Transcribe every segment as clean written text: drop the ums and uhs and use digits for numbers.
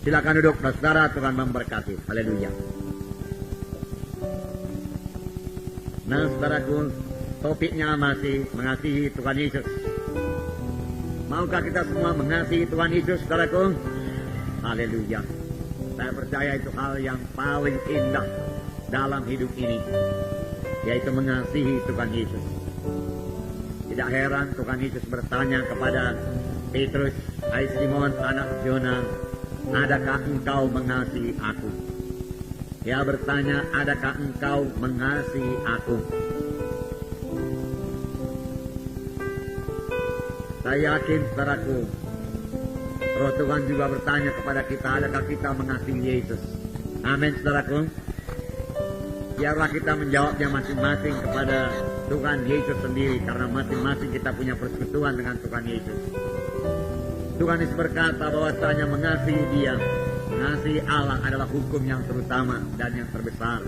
Silakan duduk, saudara. Tuhan memberkati. Haleluya. Nah, saudaraku, topiknya masih mengasihi Tuhan Yesus. Maukah kita semua mengasihi Tuhan Yesus, saudaraku? Haleluya. Saya percaya itu hal yang paling indah dalam hidup ini, yaitu mengasihi Tuhan Yesus. Tidak heran Tuhan Yesus bertanya kepada Petrus, "Hai Simon anak Yona, adakah engkau mengasihi aku?" Dia bertanya, "Adakah engkau mengasihi aku?" Saya yakin, saudaraku, Roh Tuhan juga bertanya kepada kita, adakah kita mengasihi Yesus? Amin, saudaraku. Biarlah kita menjawabnya masing-masing kepada Tuhan Yesus sendiri, karena masing-masing kita punya persekutuan dengan Tuhan Yesus. Tuhan Yesus berkata bahwasanya mengasihi Dia, mengasihi Allah adalah hukum yang terutama dan yang terbesar.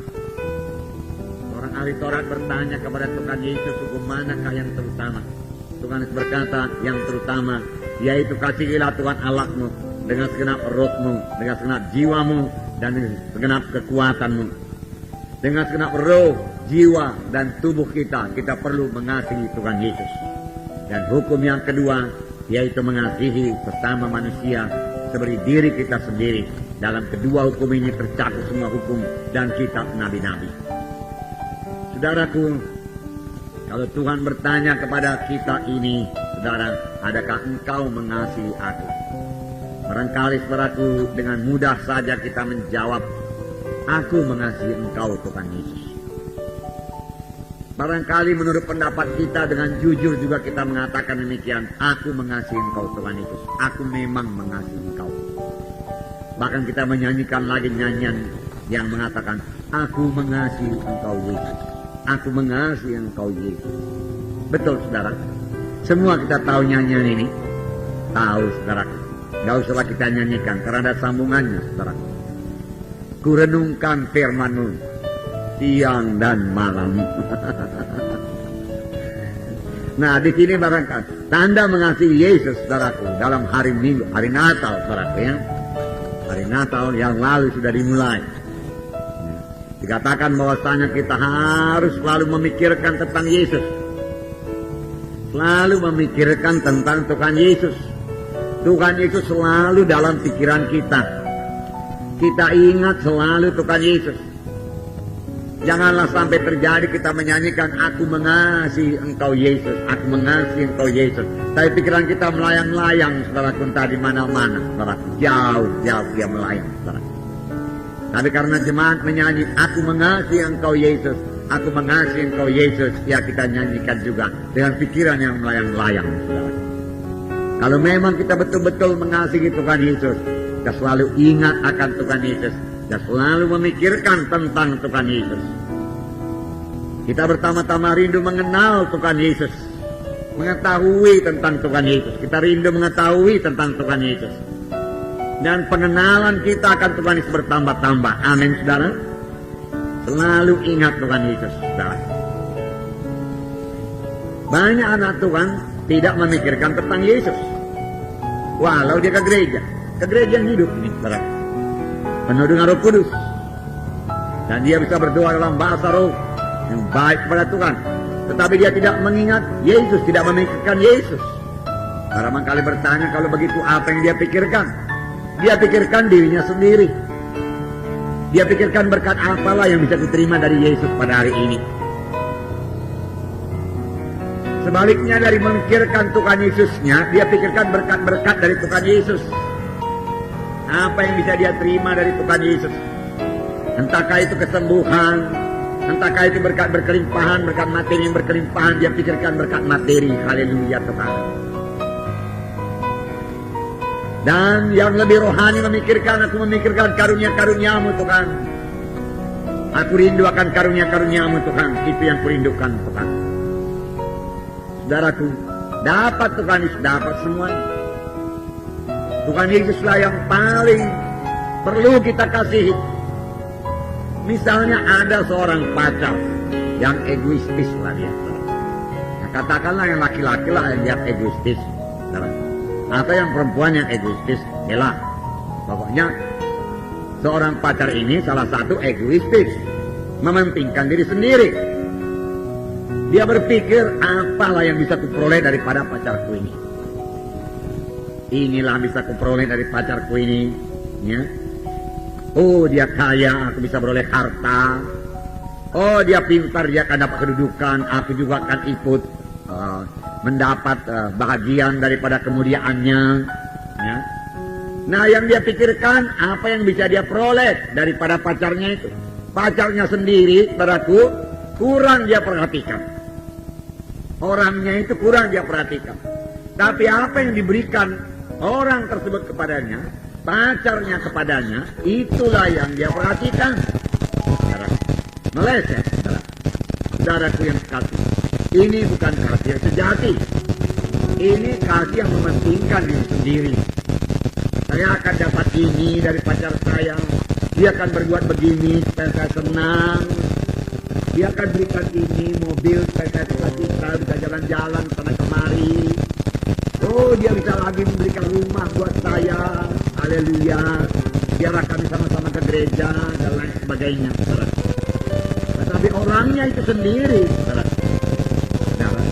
Orang ahli Taurat bertanya kepada Tuhan Yesus, hukum manakah yang terutama? Tuhan Yesus berkata, yang terutama yaitu kasihilah Tuhan Allahmu dengan segenap rohmu, dengan segenap jiwamu, dan dengan segenap kekuatanmu. Dengan segenap roh, jiwa, dan tubuh kita perlu mengasihi Tuhan Yesus. Dan hukum yang kedua yaitu mengasihi sesama manusia seperti diri kita sendiri. Dalam kedua hukum ini tercakup semua hukum dan kitab nabi-nabi. Saudaraku, kalau Tuhan bertanya kepada kita ini, saudara, adakah engkau mengasihi aku? Barangkali, saudaraku, dengan mudah saja kita menjawab, aku mengasihi engkau Tuhan Yesus. Barangkali menurut pendapat kita dengan jujur juga kita mengatakan demikian, aku mengasihi engkau Tuhan Yesus. Aku memang mengasihi engkau. Bahkan kita menyanyikan lagi nyanyian yang mengatakan, aku mengasihi engkau Yesus. Aku mengasihi engkau Yesus. Betul, saudara. Semua kita tahu nyanyian ini. Tahu, saudara. Gak usah kita nyanyikan karena ada sambungannya, saudara. Kurenungkan firman-Mu siang dan malam. Nah, di sini barangkali tanda mengasihi Yesus, saudaraku, dalam hari Minggu, hari Natal, saudaraku, ya. Hari Natal yang lalu sudah dimulai. Dikatakan bahwasanya kita harus selalu memikirkan tentang Yesus. Selalu memikirkan tentang Tuhan Yesus. Tuhan Yesus selalu dalam pikiran kita. Kita ingat selalu Tuhan Yesus. Janganlah sampai terjadi kita menyanyikan, aku mengasihi engkau Yesus, aku mengasihi engkau Yesus. Tapi pikiran kita melayang-layang, saudaraku, entah di mana-mana, saudaraku. Jauh-jauh dia melayang, saudaraku. Tapi karena jemaat menyanyi, aku mengasihi engkau Yesus, aku mengasihi engkau Yesus, ya kita nyanyikan juga dengan pikiran yang melayang-layang, saudaraku. Kalau memang kita betul-betul mengasihi Tuhan Yesus, kita selalu ingat akan Tuhan Yesus, dan selalu memikirkan tentang Tuhan Yesus. Kita pertama-tama rindu mengenal Tuhan Yesus, mengetahui tentang Tuhan Yesus. Kita rindu mengetahui tentang Tuhan Yesus. Dan pengenalan kita akan Tuhan Yesus bertambah-tambah. Amin, saudara. Selalu ingat Tuhan Yesus, saudara. Banyak anak Tuhan tidak memikirkan tentang Yesus. Walau dia ke gereja yang hidup ini, saudara. Penuh dengan Roh Kudus. Dan dia bisa berdoa dalam bahasa roh yang baik kepada Tuhan. Tetapi dia tidak mengingat Yesus, tidak memikirkan Yesus. Barangkali bertanya, kalau begitu apa yang dia pikirkan? Dia pikirkan dirinya sendiri. Dia pikirkan berkat apalah yang bisa diterima dari Yesus pada hari ini. Sebaliknya dari memikirkan Tuhan Yesusnya, dia pikirkan berkat-berkat dari Tuhan Yesus. Apa yang bisa dia terima dari Tuhan Yesus? Entahkah itu kesembuhan, entahkah itu berkat berkelimpahan, berkat materi yang berkelimpahan, dia pikirkan berkat materi. Haleluya, Tuhan. Dan yang lebih rohani memikirkan, aku memikirkan karunia-karuniamu, Tuhan. Aku rindu akan karunia-karuniamu, Tuhan. Itu yang kurindukan, Tuhan. Saudaraku, dapat Tuhan Yesus, dapat semuanya. Tuhan Yesuslah yang paling perlu kita kasihi. Misalnya ada seorang pacar yang egoistis lah dia. Nah, katakanlah yang laki-laki lah yang dia egoistis. Atau yang perempuan yang egoistis. Yalah, Pokoknya seorang pacar ini salah satu egoistis, mementingkan diri sendiri. Dia berpikir, apalah yang bisa kuperoleh daripada pacarku ini. Inilah bisa kuperoleh dari pacarku ini, ya. Oh, dia kaya, aku bisa beroleh harta. Oh, dia pintar, dia akan dapat kedudukan, aku juga akan ikut mendapat bahagian daripada kemuliaannya, ya. Nah, yang dia pikirkan apa yang bisa dia peroleh daripada pacarnya itu. Pacarnya sendiri, saudaraku, kurang dia perhatikan. Orangnya itu kurang dia perhatikan. Tapi apa yang diberikan orang tersebut kepadanya, pacarnya kepadanya, itulah yang dia perhatikan. Saudaraku, meleset, saudaraku. Saudaraku yang kasih, ini bukan kasih yang sejati. Ini kasih yang mementingkan diri sendiri. Saya akan dapat ini dari pacar saya. Dia akan berbuat begini supaya saya senang. Dia akan berikan ini mobil supaya saya suka-cita, bisa jalan-jalan sana kemari. Oh, dia bisa lagi memberikan rumah buat saya. Haleluya. Biar kami sama-sama ke gereja dan lain sebagainya. Tetapi orangnya itu sendiri.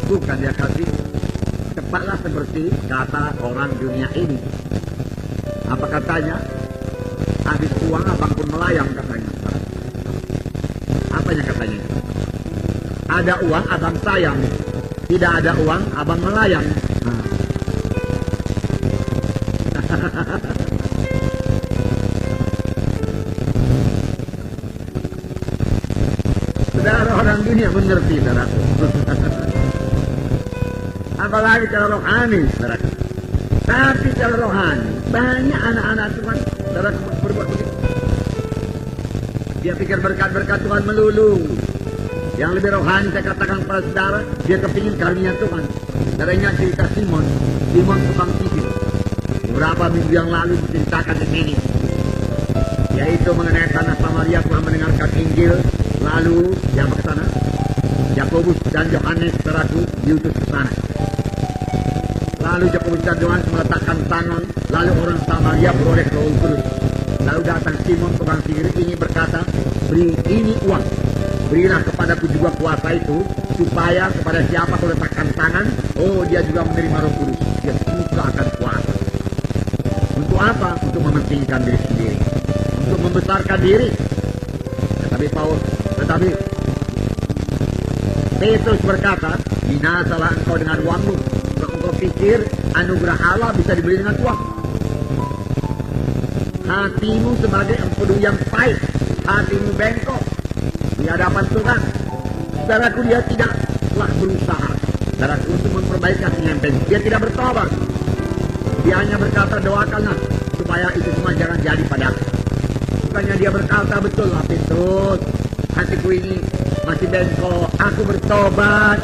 Bukan dia kasih. Cepatlah seperti kata orang dunia ini. Apa katanya? Habis uang abang pun melayang katanya. Apanya katanya? Ada uang abang sayang. Tidak ada uang abang melayang. Saudara, orang dunia mengerti, saudaraku. Apalagi cara rohani, saudaraku. Tapi secara rohani, banyak anak-anak Tuhan saudara berbuat begitu. Dia pikir berkat-berkat Tuhan melulu. Yang lebih rohani saya katakan kepada saudara, dia kepingin karunia Tuhan. Saudara ingat cerita Simon tukang sihir. Beberapa minggu yang lalu diceritakan di sini. Yaitu mengenai tanah Samaria telah mendengarkan Injil. Lalu dia ke sana. Yakobus dan Yohanes saudaraku diutus ke sana. Lalu Yakobus dan Yohanes meletakkan tangan, lalu orang Samaria beroleh Roh Kudus. Lalu datang Simon tukang sihir ini berkata, beri ini uang, berilah kepadaku juga kuasa itu, supaya kepada siapa kau letakkan tangan, oh dia juga menerima Roh Kudus. Dia suka akan kuasa. Untuk apa? Untuk mementingkan diri sendiri, untuk membesarkan diri. Tetapi Petrus berkata, binasalah engkau dengan uangmu. Engkau pikir anugerah Allah bisa dibeli dengan uang. Hatimu sebagai empedu yang pahit, hatimu bengkok di hadapan Tuhan. Saudaraku, dia tidaklah berusaha, saudaraku, untuk memperbaiki hatinya yang bengkok. Dia tidak bertobat. Dia hanya berkata, doakanlah supaya itu semua jangan jadi padaku. Bukannya dia berkata, betul lah Petrus, hatiku ini masih bengkok, aku bertobat.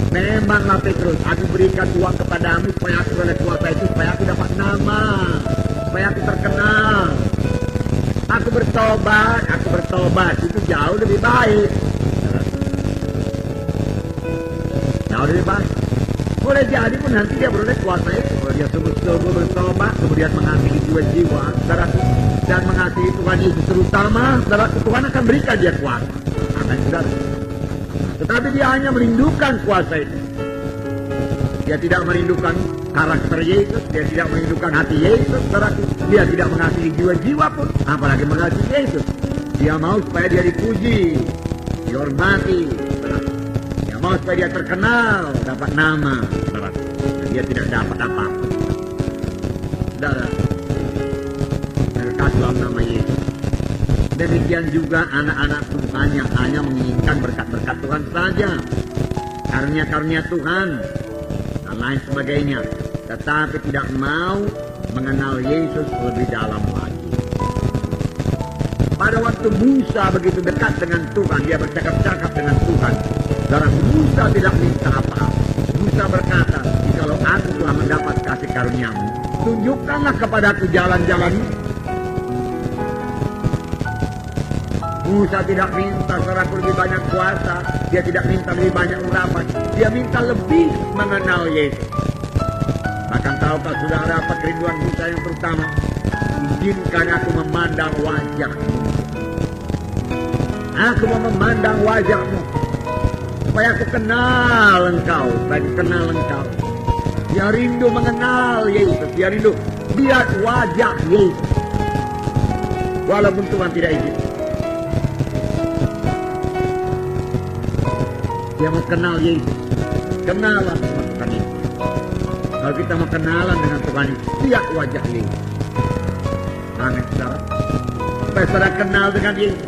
Memanglah Petrus, aku berikan uang kepadamu supaya aku oleh kuasa itu, supaya aku dapat nama, supaya aku terkenal. Aku bertobat, itu jauh lebih baik. Jauh lebih baik. Boleh jadi pun nanti dia beroleh kuasa itu. Kalau dia sungguh-sungguh bertobat, kemudian mengasihi jiwa-jiwa, saudaraku, dan mengasihi Tuhan Yesus terutama, saudaraku, Tuhan akan berikan dia kuasa. Akan saudara. Tetapi dia hanya merindukan kuasa itu. Dia tidak merindukan karakter Yesus, dia tidak merindukan hati Yesus, saudaraku. Dia tidak mengasihi jiwa-jiwa pun, apalagi mengasihi Yesus. Dia mau supaya dia dipuji, dihormati, saudaraku. Dia mau supaya dia terkenal, dapat nama, saudaraku. Dan dia tidak dapat apa-apa. Saudara, berkat dalam nama Yesus. Demikian juga anak-anak Tuhan yang hanya menginginkan berkat-berkat Tuhan saja, karunia-karunia Tuhan dan lain sebagainya, tetapi tidak mau mengenal Yesus lebih dalam lagi. Pada waktu Musa begitu dekat dengan Tuhan, dia bercakap-cakap dengan Tuhan. Dan Musa tidak minta apa. Musa berkata, jikalau aku telah mendapat kasih karuniamu, tunjukkanlah kepadaku jalan-jalanmu. Musa tidak minta saudaraku lebih banyak kuasa, dia tidak minta lebih banyak urapan, dia minta lebih mengenal Yesus. Bahkan tahukah saudara apa kerinduan kita yang terutama? Izinkan aku memandang wajahmu. Aku mau memandang wajahmu. Supaya aku kenal engkau. Supaya aku kenal engkau. Dia rindu mengenal Yesus. Dia rindu lihat wajah Yesus. Walaupun Tuhan tidak izin. Dia mau kenal Yesus. Kenalan dengan Tuhan Yesus. Kalau kita mau kenalan dengan Tuhan Yesus, lihat wajah Yesus. Amin, saudara. Supaya saudara kenal dengan Yesus.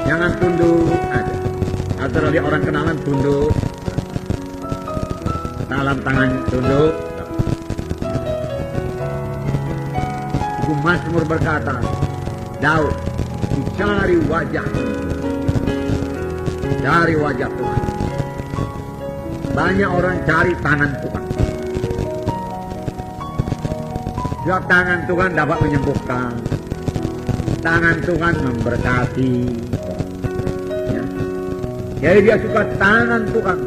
Jangan tunduk aja. Atau lihat orang kenalan tunduk. Salam tangan tunduk. Buku Mazmur berkata, Daud, cari wajah Tuhan. Cari wajah Tuhan. Banyak orang cari tangan Tuhan. Sebab tangan Tuhan dapat menyembuhkan. Tangan Tuhan memberkati. Ya. Jadi dia suka tangan Tuhan.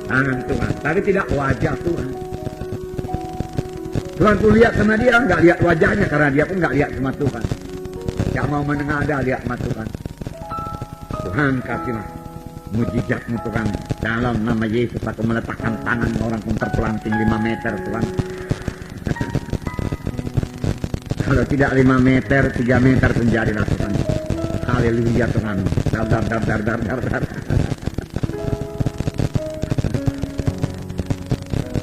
Tangan Tuhan. Tapi tidak wajah Tuhan. Tuhan pun lihat sama dia, nggak lihat wajahnya. Karena dia pun nggak lihat sama Tuhan. Nggak mau menengadah lihat sama Tuhan. Tuhan kasihlah mujizatmu Tuhan. Dalam nama Yesus aku meletakkan tangan orang pun terpelanting 5 meter Tuhan. Kalau tidak 5 meter, 3 meter pun jadilah Tuhan. Haleluya Tuhan. Dar.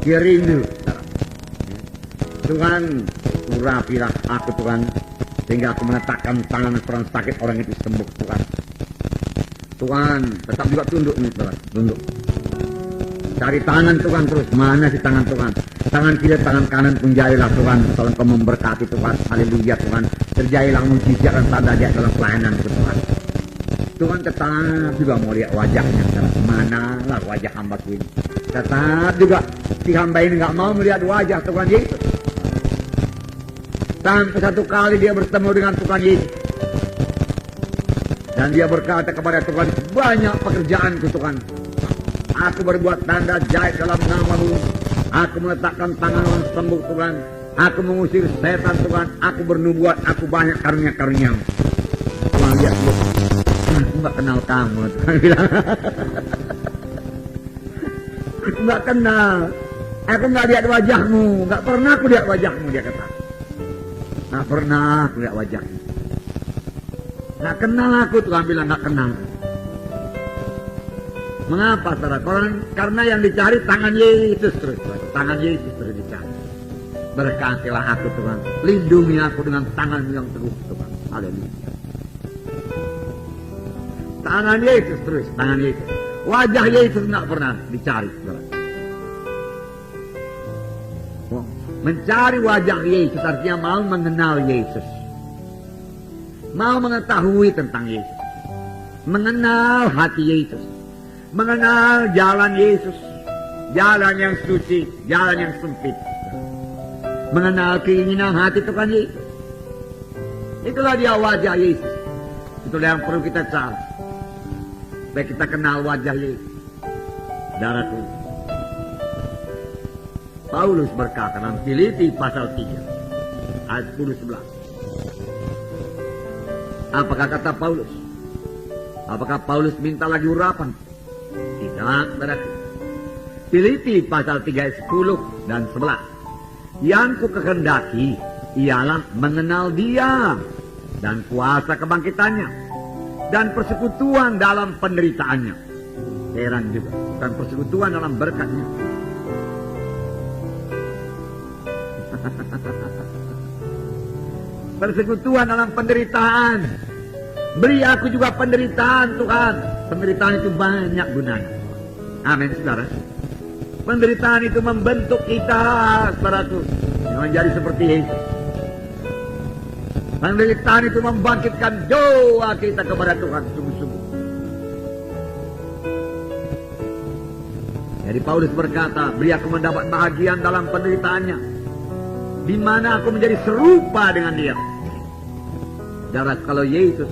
Dia rindu. Tuhan, urapilah aku Tuhan. Sehingga aku meletakkan tangan orang sakit, orang itu sembuh Tuhan. Tuhan, tetap juga tunduk nih Tuhan. Tunduk. Cari tangan Tuhan terus. Mana sih tangan Tuhan? Tangan kiri, tangan kanan pun jadilah Tuhan. Tolong kau memberkati Tuhan. Haleluya Tuhan. Terjadilah mujizat dan tanda dia dalam pelayanan Tuhan. Tuhan tetap juga mau lihat wajahnya. Manalah wajah hamba ini. Tetap juga si hamba ini nggak mau melihat wajah Tuhan Yesus. Sampai satu kali dia bertemu dengan Tuhan Yesus. Dan dia berkata kepada Tuhan, banyak pekerjaanku Tuhan. Aku berbuat tanda jahit dalam nama-Mu. Aku meletakkan tangan orang sembuh Tuhan. Aku mengusir setan Tuhan. Aku bernubuat. Aku banyak karunia-karunia-Mu. Tuhan lihat lu. Aku gak kenal kamu. Tuhan bilang. Aku gak kenal. Aku gak lihat wajahmu. Gak pernah aku lihat wajahmu, dia kata. Gak pernah aku lihat wajahmu. Gak kenal aku, Tuhan bilang gak kenal. Mengapa saudara? Karena yang dicari tangan Yesus terus. Tangan Yesus terus dicari. Berkatilah aku Tuhan. Lindungi aku dengan tangan yang teguh Tuhan. Haleluya. Tangan Yesus terus. Tangan Yesus. Wajah Yesus gak pernah dicari saudara. Mencari wajah Yesus artinya mau mengenal Yesus. Mau mengetahui tentang Yesus. Mengenal hati Yesus. Mengenal jalan Yesus. Jalan yang suci. Jalan yang sempit. Mengenal keinginan hati Tuhan Yesus. Itulah dia wajah Yesus. Itulah yang perlu kita cari. Supaya kita kenal wajah Yesus. Saudaraku, Paulus berkata dalam Filipi pasal 3 ayat 10-11. Apakah kata Paulus? Apakah Paulus minta lagi urapan? Tidak, saudaraku. Filipi pasal 3 ayat 10 dan 11. Yang ku kehendaki ialah mengenal Dia dan kuasa kebangkitannya dan persekutuan dalam penderitaannya. Heran juga, bukan persekutuan dalam berkatnya. Persekutuan dalam penderitaan. Beri aku juga penderitaan Tuhan. Penderitaan itu banyak gunanya. Amin saudara. Penderitaan itu membentuk kita saudaraku menjadi seperti Yesus. Penderitaan itu membangkitkan doa kita kepada Tuhan sungguh-sungguh. Jadi Paulus berkata, beri aku mendapat bahagian dalam penderitaannya, di mana aku menjadi serupa dengan Dia. Saudara, kalau Yesus,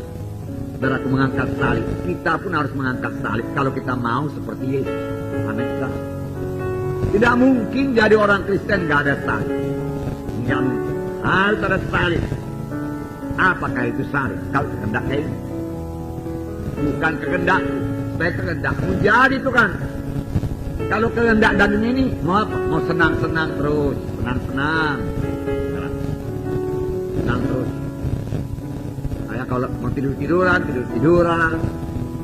saudara, aku mengangkat salib, kita pun harus mengangkat salib kalau kita mau seperti Yesus. Amin. Tidak mungkin jadi orang Kristen gak ada salib. Tidak mungkin. Harus ada salib. Apakah itu salib? Kalau kehendaknya ini. Bukan kehendakku. Supaya kehendakmu jadi itu kan. Kalau kehendak dan ini mau apa? Mau senang-senang terus. Senang-senang. Senang terus. Kayak kalau mau tidur-tiduran, tidur-tiduran.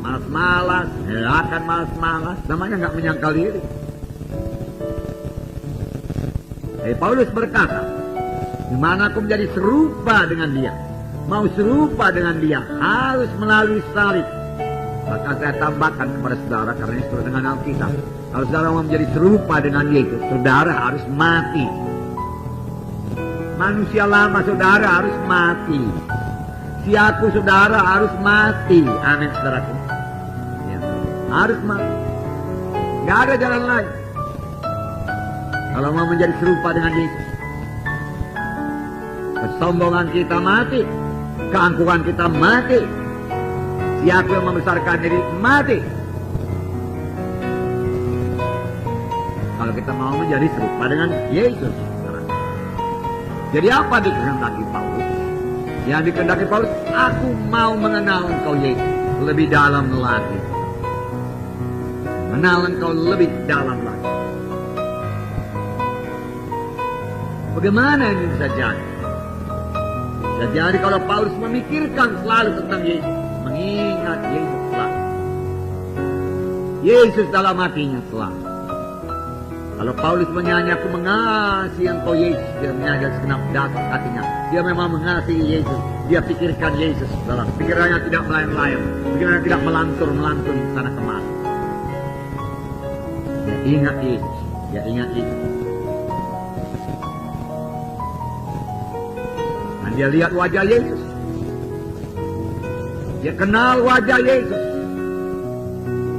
Malas-malas. Akan malas-malas. Namanya gak menyangkal diri. Paulus berkata, dimana aku menjadi serupa dengan dia, mau serupa dengan dia harus melalui salib. Maka saya tambahkan kepada saudara, karena ini sesuai dengan Alkitab, kalau saudara mau menjadi serupa dengan Yesus, saudara harus mati. Manusia lama saudara harus mati. Si aku saudara harus mati. Amin saudaraku. Ya, harus mati. Gak ada jalan lain. Kalau mau menjadi serupa dengan Yesus, kesombongan kita mati, keangkuhan kita mati, siapa yang membesarkan diri mati. Kalau kita mau menjadi serupa dengan Yesus. Jadi apa dikehendaki Paulus? Yang dikehendaki Paulus, aku mau mengenal engkau Yesus lebih dalam lagi. Mengenal engkau lebih dalam lagi. Bagaimana ini bisa jadi? Bisa jadi kalau Paulus memikirkan selalu tentang Yesus. Mengingat Yesus selalu. Yesus dalam hatinya selalu. Kalau Paulus menyanyi, aku mengasihi engkau Yesus. Dia menyanyi segenap dasar hatinya. Dia memang mengasihi Yesus. Dia pikirkan Yesus dalam pikirannya tidak melayang-layang. Pikirannya tidak melantur-melantur sana kemari. Dia ingat Yesus. Dia ingat Yesus. Dia lihat wajah Yesus. Dia kenal wajah Yesus.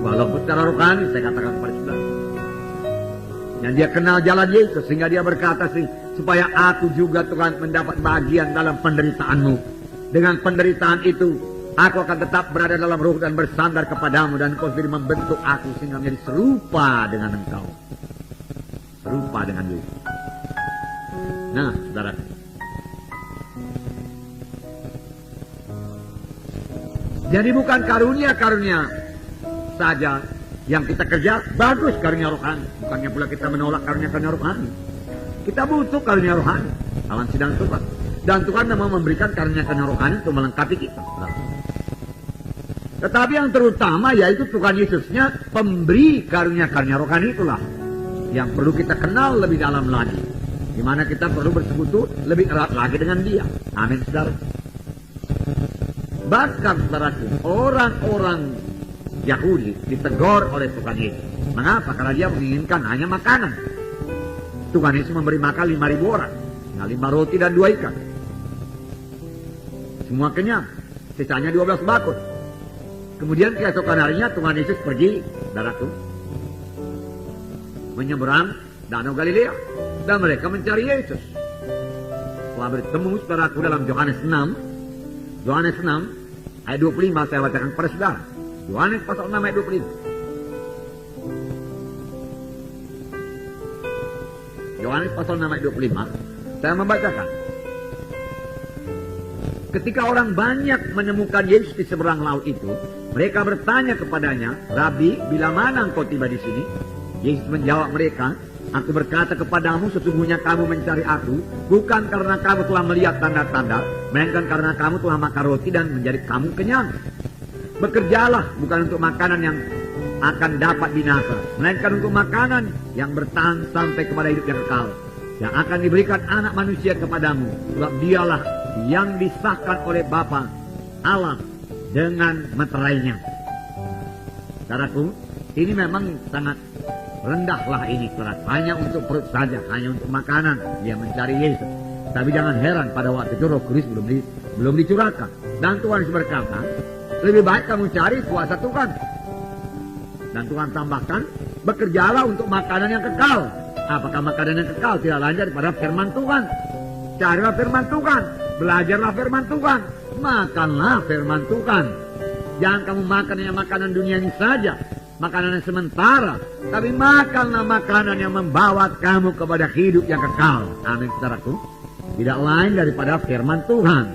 Walaupun secara rohani saya katakan kepada saudara. Dan dia kenal jalan Yesus. Sehingga dia berkata supaya aku juga Tuhan mendapat bagian dalam penderitaanmu. Dengan penderitaan itu aku akan tetap berada dalam roh dan bersandar kepadamu. Dan engkau sendiri membentuk aku sehingga menjadi serupa dengan engkau. Serupa dengan Yesus. Nah saudara, jadi bukan karunia-karunia saja yang kita kerja, bagus karunia rohani. Bukannya pula kita menolak karunia-karunia rohani. Kita butuh karunia rohani dalam sidang Tuhan. Dan Tuhan memang memberikan karunia-karunia rohani untuk melengkapi kita. Tetapi yang terutama yaitu Tuhan Yesusnya pemberi karunia-karunia rohani itulah yang perlu kita kenal lebih dalam lagi. Di mana kita perlu bersekutu lebih erat lagi dengan Dia. Amin saudara. Bahkan saudaraku, orang-orang Yahudi ditegur oleh Tuhan Yesus. Mengapa? Karena dia menginginkan hanya makanan. Tuhan Yesus memberi makan 5.000 orang. 5 roti dan 2 ikan. Semua kenyang. Sisanya 12 bakul. Kemudian keesokan harinya Tuhan Yesus pergi, saudaraku, menyeberang Danau Galilea. Dan mereka mencari Yesus. Setelah bertemu saudaraku dalam Yohanes 6 ayat 25 saya bacakan kepada saudara. Yohanes pasal 6 ayat 25. Yohanes pasal 6 ayat 25. Saya membacakan. Ketika orang banyak menemukan Yesus di seberang laut itu, mereka bertanya kepadanya, Rabi, bila mana engkau tiba di sini? Yesus menjawab mereka, aku berkata kepadamu, sesungguhnya kamu mencari aku, bukan karena kamu telah melihat tanda-tanda, melainkan karena kamu telah makan roti dan menjadi kamu kenyang. Bekerjalah bukan untuk makanan yang akan dapat binasa, melainkan untuk makanan yang bertahan sampai kepada hidup yang kekal, yang akan diberikan anak manusia kepadamu. Sebab dialah yang disahkan oleh Bapa Allah dengan meterainya. Saudaraku, ini memang sangat rendahlah ini, saudara. Hanya untuk perut saja, hanya untuk makanan dia mencari Yesus. Tapi jangan heran pada waktu itu Roh Kudus belum dicurahkan. Dan Tuhan berkata, lebih baik kamu cari kuasa Tuhan. Dan Tuhan tambahkan, bekerjalah untuk makanan yang kekal. Apakah makanan yang kekal? Tidak lain daripada firman Tuhan. Carilah firman Tuhan, belajarlah firman Tuhan, makanlah firman Tuhan. Jangan kamu makan yang makanan dunia ini saja. makanan yang sementara, tapi makanlah makanan yang membawa kamu kepada hidup yang kekal. Amin, saudaraku. Tidak lain daripada firman Tuhan.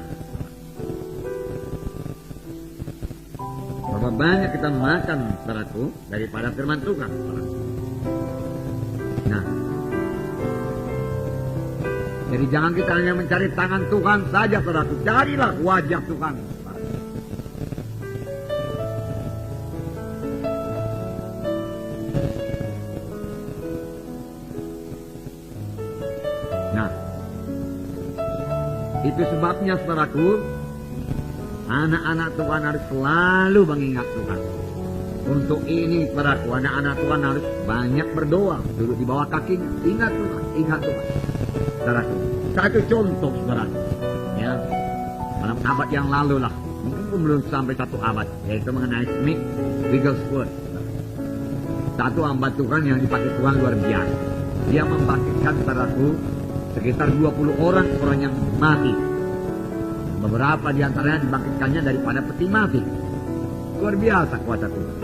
Berapa banyak kita makan, saudaraku, daripada firman Tuhan. Nah, jadi jangan kita hanya mencari tangan Tuhan saja, saudaraku. Carilah wajah Tuhan. Nah, itu sebabnya, saudaraku, anak-anak Tuhan harus selalu mengingat Tuhan. Untuk ini, saudaraku, anak-anak Tuhan harus banyak berdoa, duduk di bawah kakinya. Ingat Tuhan, ingat Tuhan. Saudaraku, satu contoh, saudaraku, ya, dalam abad yang lalu lah, mungkin belum sampai satu abad, yaitu mengenai Smith Wigglesworth. Satu hamba Tuhan yang dipakai Tuhan luar biasa. Dia membangkitkan, saudaraku, sekitar 20 orang yang mati. Beberapa di antaranya dibangkitkannya daripada peti mati. Luar biasa kuasa Tuhan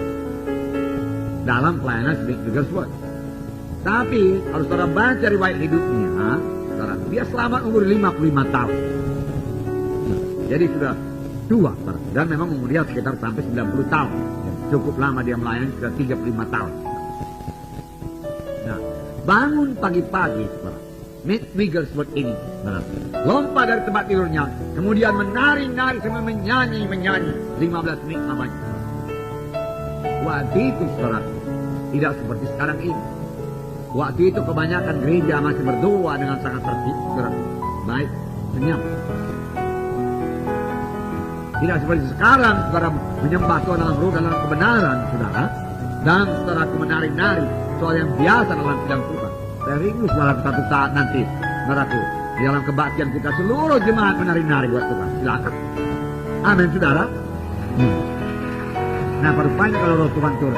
dalam pelayanan Smith Wigglesworth. Tapi harus saudara baca riwayat hidupnya, saudara, dia selamat umur 55 tahun. Jadi sudah tua, saudara. Dan memang umur dia sekitar sampai 90 tahun. Cukup lama dia melayani, sudah 35 tahun. Nah, bangun pagi-pagi, saudara, Smith Wigglesworth ini, saudara, lompat dari tempat tidurnya, kemudian menari-nari sambil menyanyi 15 menit namanya. Waktu itu, saudara, tidak seperti sekarang ini. Waktu itu kebanyakan gereja masih berdoa dengan sangat tertib, saudara. Baik, senyap. Tidak seperti sekarang, saudara, menyembah Tuhan dalam roh dalam kebenaran, saudara. Dan saudara menari-nari, soal yang biasa dalam sidang Tuhan. Saya rindu, saudara, satu saat nanti, saudaraku, di dalam kebaktian kita seluruh jemaat menari-nari buat Tuhan. Silakan. Amin, saudara. Nah, rupanya kalau roh Tuhan turun,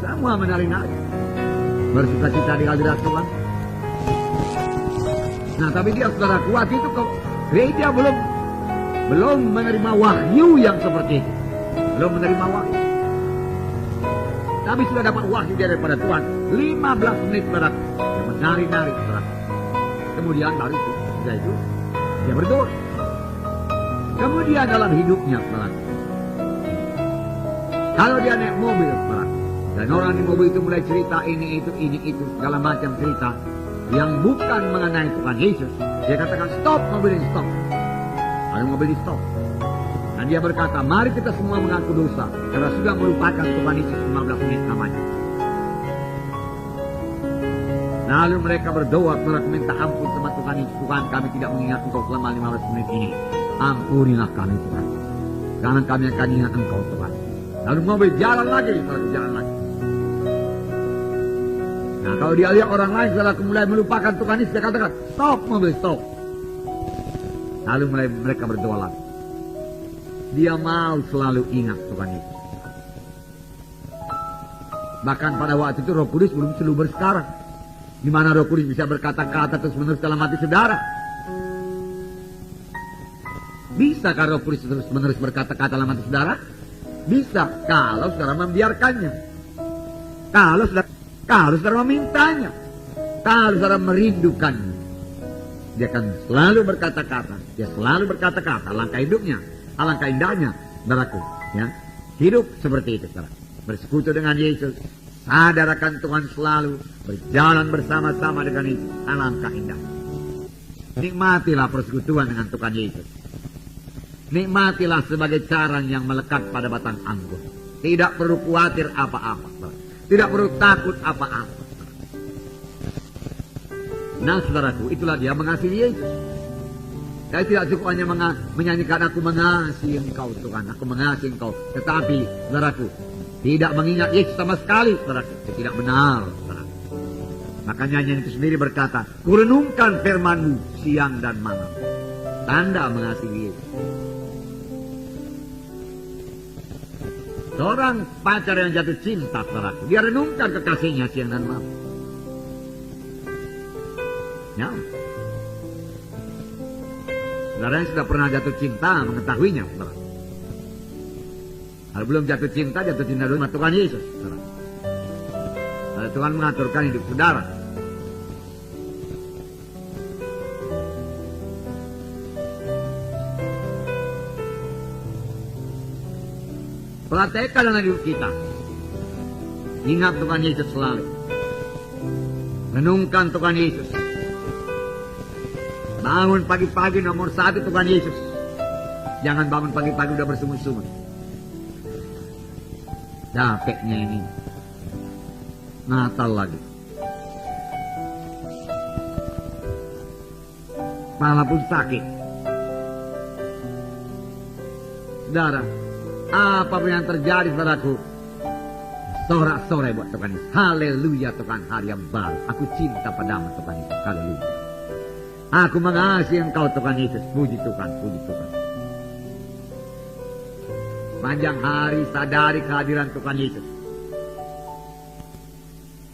semua menari-nari, bersuka cita di hadirat Tuhan. Nah, tapi dia, saudara, kuat itu kok gereja belum menerima wahyu yang seperti itu. Belum menerima wahyu. Tapi sudah dapat wahyu daripada Tuhan. 15 menit, saudara, dia menari-nari, saudara. Kemudian baru itu, sudah itu, dia berdoa. Kemudian dalam hidupnya, saudara, kalau dia naik mobil, saudara, dan orang di mobil itu mulai cerita ini itu, segala macam cerita yang bukan mengenai Tuhan Yesus, dia katakan, stop mobil ini, stop. Ada mobil di stop. Dan dia berkata, mari kita semua mengaku dosa, karena sudah melupakan Tuhan Yesus 15 menit namanya. Lalu mereka berdoa, saudara, minta ampun sama Tuhan Yesus. Tuhan, kami tidak mengingat Engkau selama 15 menit ini. Ampunilah kami, Tuhan. Karena kami akan ingat Engkau, Tuhan. Lalu mobil jalan lagi, saudara, jalan lagi. Nah, kalau dia lihat orang lain, saudara, mulai melupakan Tuhan Yesus, dia katakan, stop mobil, stop. Lalu mereka berdoa lagi. Dia mau selalu ingat Tuhan Yesus. Bahkan pada waktu itu Roh Kudus belum seluber sekarang, di mana Roh Kudus bisa berkata-kata terus menerus dalam hati saudara. Bisakah Roh Kudus terus menerus berkata-kata dalam hati saudara? Bisa, kalau saudara membiarkannya. Kalau saudara memintanya. Kalau saudara merindukannya. Dia akan selalu berkata-kata. Dia selalu berkata-kata. Alangkah hidupnya, alangkah indahnya, saudaraku, ya. Hidup seperti itu, saudara. Bersekutu dengan Yesus, sadar akan Tuhan selalu, berjalan bersama-sama dengan Yesus. Alangkah indah. Nikmatilah persekutuan dengan Tuhan Yesus. Nikmatilah sebagai carang yang melekat pada batang anggur. Tidak perlu khawatir apa-apa, saudara. Tidak perlu takut apa-apa. Nah, saudaraku, itulah dia mengasihi Yesus. Saya tidak cukup hanya menyanyikan aku mengasihi Engkau, Tuhan, aku mengasihi Engkau. Tetapi, saudaraku, tidak mengingat Yesus sama sekali, saudaraku. Itu tidak benar, saudaraku. Maka nyanyian itu sendiri berkata, kurenungkan firman-Mu siang dan malam. Tanda mengasihi Yesus. Seorang pacar yang jatuh cinta, saudaraku, dia renungkan kekasihnya siang dan malam. Ya. Saudara yang sudah pernah jatuh cinta mengetahuinya, saudara. Kalau belum jatuh cinta dulu sama Tuhan Yesus. Kalau Tuhan mengaturkan hidup saudara. Praktekkan dalam hidup kita. Ingat Tuhan Yesus selalu. Renungkan Tuhan Yesus. Bangun pagi-pagi nomor 1 Tuhan Yesus. Jangan bangun pagi-pagi udah bersungut-sungut. Capeknya ini. Natal lagi. Kepala pun sakit. Saudara, apapun yang terjadi padaku, sorak-sorai buat Tuhan Yesus. Haleluya Tuhan, hari yang baru. Aku cinta padamu Tuhan Yesus. Haleluya. Aku mengasihi Engkau Tuhan Yesus. Puji Tuhan, puji Tuhan. Panjang hari sadari kehadiran Tuhan Yesus.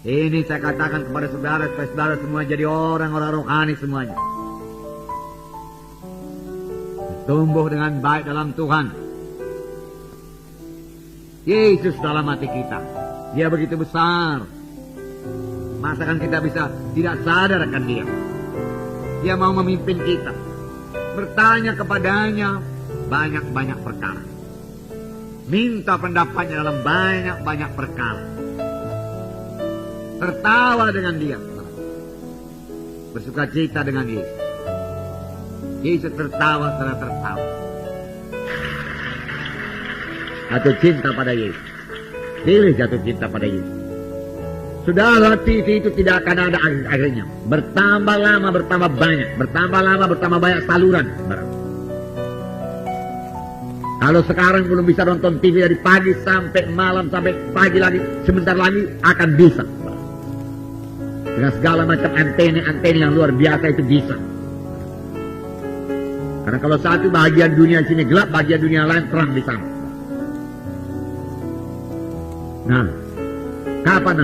Ini saya katakan kepada saudara, supaya saudara semua jadi orang-orang rohani semuanya. Tumbuh dengan baik dalam Tuhan. Yesus dalam hati kita. Dia begitu besar. Masakan kita bisa tidak sadar akan dia. Dia mau memimpin kita. Bertanya kepadanya banyak-banyak perkara. Minta pendapatnya dalam banyak-banyak perkara. Tertawa dengan dia. Bersuka cita dengan Yesus. Yesus tertawa, saudara tertawa. Jatuh cinta pada Yesus. Pilih jatuh cinta pada Yesus. Saudara, TV itu tidak akan ada akhirnya. Bertambah lama, bertambah banyak. Bertambah lama, bertambah banyak saluran. Kalau sekarang belum bisa nonton TV dari pagi sampai malam, sampai pagi lagi, sebentar lagi akan bisa. Dengan segala macam antena-antena yang luar biasa itu bisa. Karena kalau satu bagian dunia sini gelap, bagian dunia lain terang di sana. Nah, kapan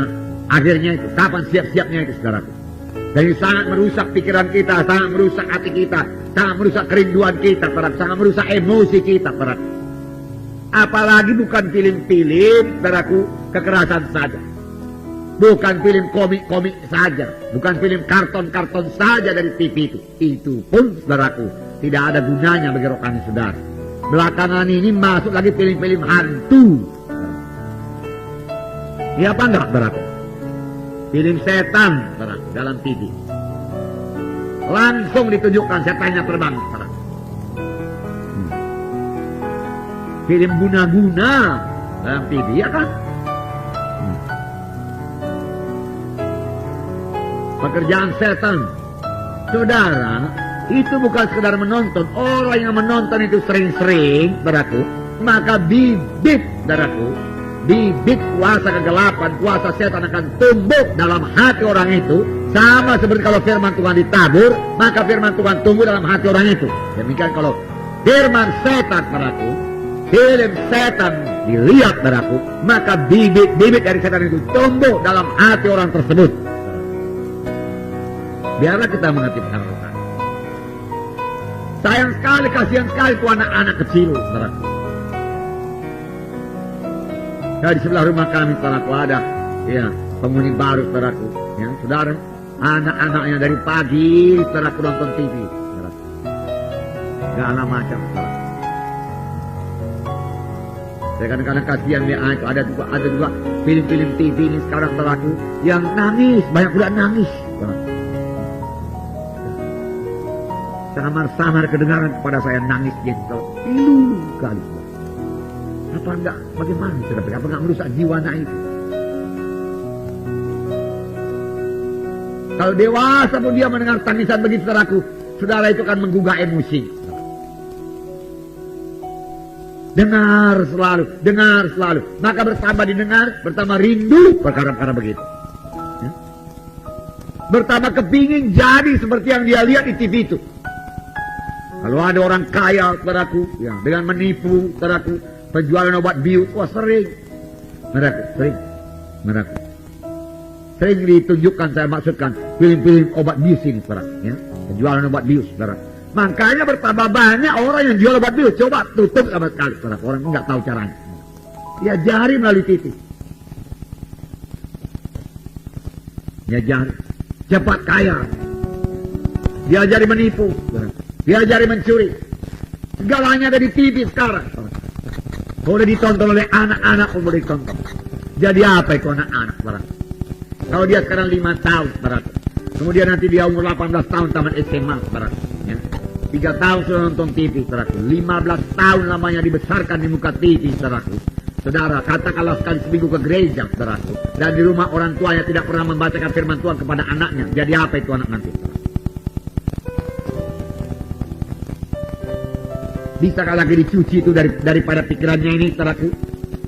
akhirnya itu? Kapan siap-siapnya itu, saudaraku? Jadi sangat merusak pikiran kita, sangat merusak hati kita, sangat merusak kerinduan kita, sangat merusak emosi kita, apalagi bukan film-film, saudaraku, kekerasan saja. Bukan film komik-komik saja, bukan film karton-karton saja dari TV itu. Itu pun, saudaraku, tidak ada gunanya bagi rohani saudara. Belakangan ini masuk lagi film-film hantu. Iya apa enggak, saudaraku? Film setan, saudaraku, dalam TV. Langsung ditunjukkan setannya terbang, saudaraku. Film guna-guna dalam TV, ya kan? Pekerjaan setan. Saudara, itu bukan sekedar menonton. Orang yang menonton itu sering-sering, saudaraku, maka bibit, saudaraku, bibit kuasa kegelapan, kuasa setan akan tumbuh dalam hati orang itu. Sama seperti kalau firman Tuhan ditabur, maka firman Tuhan tumbuh dalam hati orang itu. Demikian kalau firman setan, saudaraku, film setan dilihat, saudaraku, maka bibit-bibit dari setan itu tumbuh dalam hati orang tersebut. Biarlah kita mengerti perkara. Sayang sekali, kasihan sekali itu anak-anak kecil, saudaraku. Ya, di sebelah rumah kami, saudaraku, ada ya penghuni baru, saudaraku. Ya, saudara, anak-anaknya dari pagi, saudaraku, nonton TV, saudaraku. Segala macam, saudaraku. Saya kadang-kadang kasihan dia, ada juga film-film TV ini sekarang, saudaraku, yang nangis, banyak pula nangis, saudaraku. Samar-samar kedengaran kepada saya nangis gitu. Pilu kali. Apa enggak? Bagaimana? Apa enggak merusak jiwa anak itu? Kalau dewasa pun dia mendengar tangisan begitu, saudaraku, saudara itu akan menggugah emosi. Dengar selalu. Maka bertambah didengar, bertambah rindu perkara-perkara begitu. Ya? Bertambah kepingin jadi seperti yang dia lihat di TV itu. Kalau ada orang kaya, saudaraku, ya, dengan menipu, saudaraku, penjualan obat bius, wah sering. Sering ditunjukkan, saya maksudkan, film-film obat bius ini, saudaraku, ya, penjualan obat bius, saudaraku. Makanya bertambah banyak orang yang jual obat bius. Coba tutup sama sekali, saudaraku, orang nggak tahu caranya. Diajari melalui TV. Diajari cepat kaya. Diajari menipu. Diajari mencuri. Segalanya ada di TV sekarang. Boleh ditonton oleh anak-anak pun boleh ditonton. Jadi apa itu anak-anak, saudara? Kalau dia sekarang 5 tahun, saudara. Kemudian nanti dia umur 18 tahun tamat SMA, saudara. Ya. 3 tahun sudah nonton TV, saudara. 15 tahun lamanya dibesarkan di muka TV, saudara. Saudara, katakanlah sekali seminggu ke gereja, saudara. Dan di rumah orang tuanya tidak pernah membacakan firman Tuhan kepada anaknya. Jadi apa itu anak nanti, saudara? Bisakah lagi dicuci itu daripada pikirannya ini, saudaraku?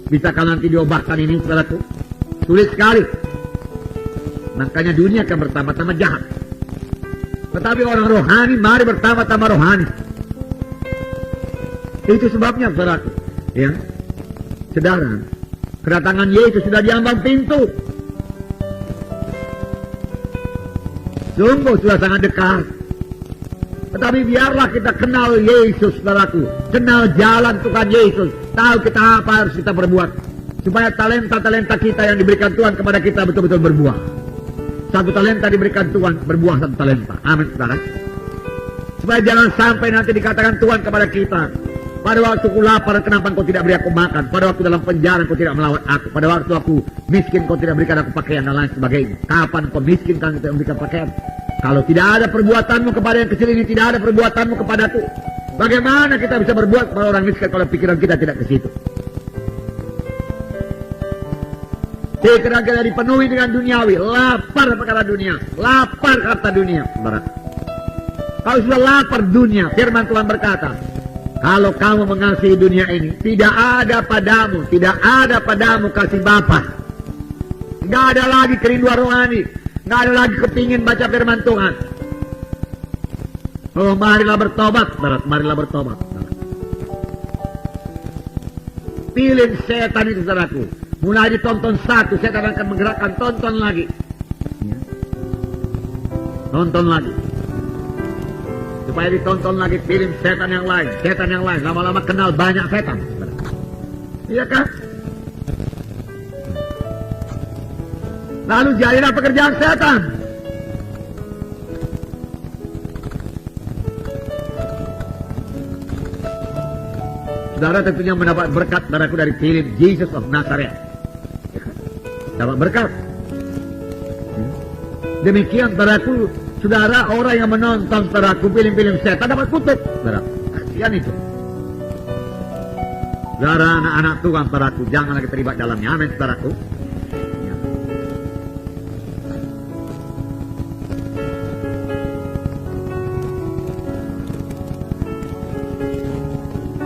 Bisakah nanti diobahkan ini, saudaraku? Sulit sekali. Makanya dunia akan bertambah-tambah jahat. Tetapi orang rohani, mari bertambah-tambah rohani. Itu sebabnya, saudaraku. Ya, saudara, kedatangan Yesus sudah diambang pintu. Sungguh sudah sangat dekat. Tetapi biarlah kita kenal Yesus, saudaraku. Kenal jalan Tuhan Yesus. Tahu kita apa harus kita berbuat. Supaya talenta-talenta kita yang diberikan Tuhan kepada kita betul-betul berbuah. 1 talenta diberikan Tuhan, berbuah 1 talenta. Amin, saudara. Supaya jangan sampai nanti dikatakan Tuhan kepada kita, pada waktu aku lapar, kenapa kau tidak beri aku makan? Pada waktu dalam penjara kau tidak melawat aku. Pada waktu aku miskin kau tidak berikan aku pakaian dan lain sebagainya. Kapan kau miskin kan kita memberikan pakaian? Kalau tidak ada perbuatanmu kepada yang kecil ini, tidak ada perbuatanmu kepadaku. Bagaimana kita bisa berbuat kepada orang miskin kalau pikiran kita tidak ke situ? Pikiran kita dipenuhi dengan duniawi, lapar perkara dunia, lapar harta dunia. Kalau sudah lapar dunia, firman Tuhan berkata, kalau kamu mengasihi dunia ini, tidak ada padamu kasih Bapa. Tidak ada lagi kerinduan rohani. Nggak ada lagi kepingin baca firman Tuhan. Oh, marilah bertobat, marilah bertobat. Pilih setan itu, saudaraku. Mulai ditonton 1, setan akan menggerakkan, tonton lagi. Tonton lagi. Supaya ditonton lagi, pilih setan yang lain. Lama-lama kenal banyak setan. Iya kan? Lalu jadilah pekerjaan setan. Saudara tentunya mendapat berkat, saudaraku, dari film Jesus of Nazareth. Dapat berkat. Demikian, saudaraku, saudara, orang yang menonton, saudaraku, film-film setan dapat kutuk, saudara. Kasihan itu. Saudara, anak-anak Tuhan, saudaraku, jangan lagi terlibat dalamnya. Amin, saudaraku.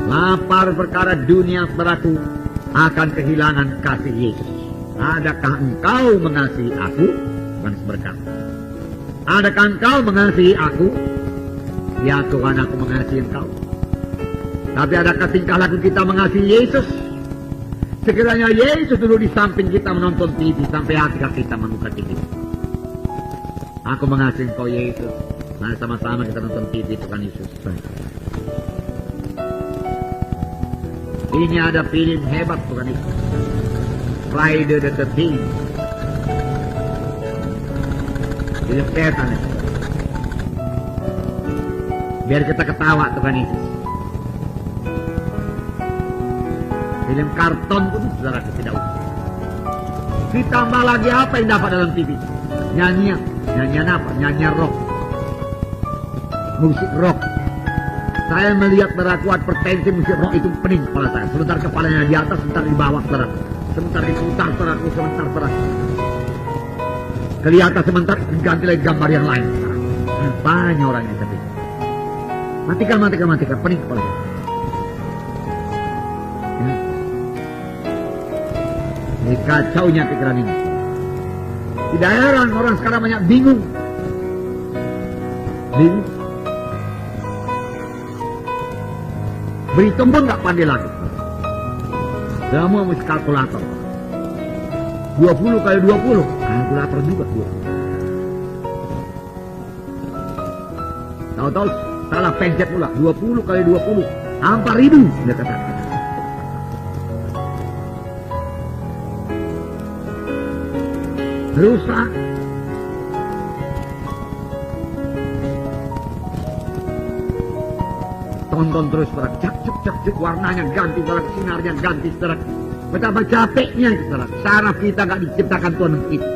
Lapar perkara dunia, saudaraku, akan kehilangan kasih Yesus. Adakah engkau mengasihi aku? Yohanes berkata, adakah engkau mengasihi aku? Ya Tuhan, aku mengasihi engkau. Tapi adakah tingkah laku kita mengasihi Yesus? Sekiranya Yesus dulu di samping kita menonton TV, sampai hati kita membuka TV. Aku mengasihi engkau, Yesus. Mari sama-sama kita nonton TV Tuhan Yesus. Ini ada film hebat, Tuhan Yesus. Friday the 13th. Film setan. Biar kita ketawa, Tuhan Yesus. Film karton pun saudara tidak usah. Ditambah lagi apa yang dapat dalam TV? Nyanyian apa? Nyanyian rock. Musik rock. Saya melihat kuat pertensi musik rock itu pening kepala saya. Sebentar kepalanya di atas, sebentar di bawah, saudara. Sebentar diputar, saudaraku, sebentar, saudara. Kelihatan sebentar diganti lagi gambar yang lain. Banyak orangnya tapi. Matikan, pening kepala saya. Ya. Ini kacaunya pikiran ini. Tidak heran orang sekarang banyak bingung. Berhitung pun nggak pandai lagi. Semua mesti kalkulator. 20 kali 20. Kalkulator juga 20. Tahu-tahu salah pencet pula. 20 kali 20. 4.000. Dia kata. rusak. Tonton terus saudara, cak, warnanya ganti, saudara, sinarnya ganti, saudara. Betapa capeknya itu, saudara. Saraf kita gak diciptakan Tuhan untuk itu.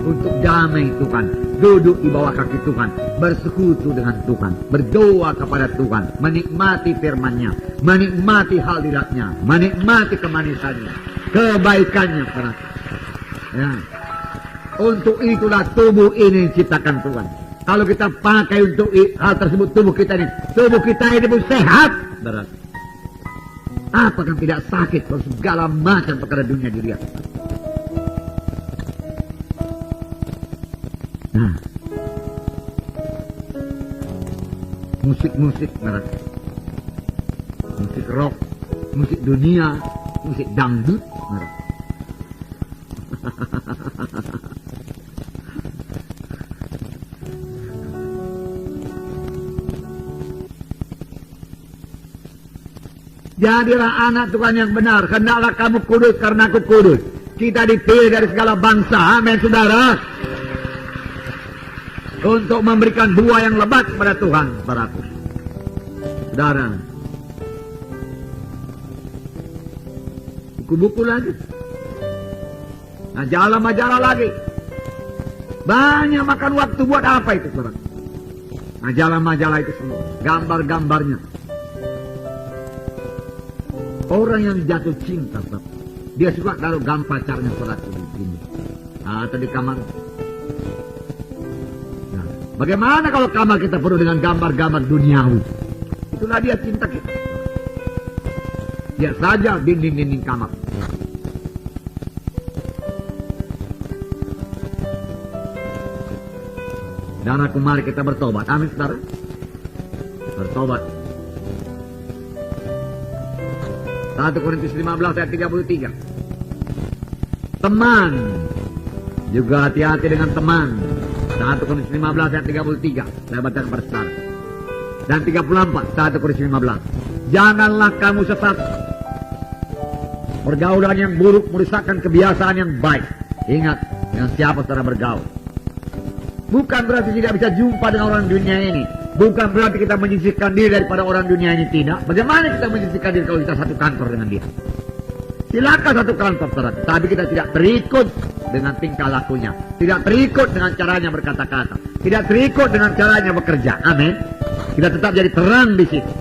Untuk damai Tuhan, duduk di bawah kaki Tuhan, bersekutu dengan Tuhan, berdoa kepada Tuhan, menikmati firman-Nya, menikmati hadirat-Nya, menikmati kemanisannya, kebaikannya, saudara. Ya. Untuk itulah tubuh ini diciptakan Tuhan. Kalau kita pakai untuk hal tersebut, tubuh kita ini pun sehat, saudara. Apakah tidak sakit kalau segala macam perkara dunia dilihat? Nah, musik-musik, saudara. Musik rock, musik dunia, musik dangdut, saudara. Jadilah anak Tuhan yang benar. Hendaklah kamu kudus karena aku kudus. Kita dipilih dari segala bangsa. Amin, saudara. Untuk memberikan buah yang lebat kepada Tuhan, saudaraku. Saudara. Buku-buku lagi. Majalah-majalah lagi. Banyak makan waktu buat apa itu, saudara? Majalah-majalah itu semua. Gambar-gambarnya. Orang yang jatuh cinta, saudara, dia suka taruh gambar pacarnya, saudara, di sini atau di kamar. Nah, bagaimana kalau kamar kita penuh dengan gambar-gambar duniawi? Itulah dia cinta kita. Lihat saja dinding-dinding kamar. Dan aku mari kita bertobat. Amin, saudara. Bertobat. 1 Korintus 15 ayat 33. Teman. Juga hati-hati dengan teman. 1 Korintus 15 ayat 33. Saya bacakan bersama. Dan 34. 1 Korintus 15. Janganlah kamu sesat. Pergaulan yang buruk merusakkan kebiasaan yang baik. Ingat, dengan siapa saudara bergaul. Bukan berarti tidak bisa jumpa dengan orang dunia ini. Bukan berarti kita menyisihkan diri daripada orang dunia ini, tidak. Bagaimana kita menyisihkan diri kalau kita satu kantor dengan dia? Silakan satu kantor, saudara. Tapi kita tidak terikut dengan tingkah lakunya. Tidak terikut dengan caranya berkata-kata. Tidak terikut dengan caranya bekerja. Amin. Kita tetap jadi terang di situ.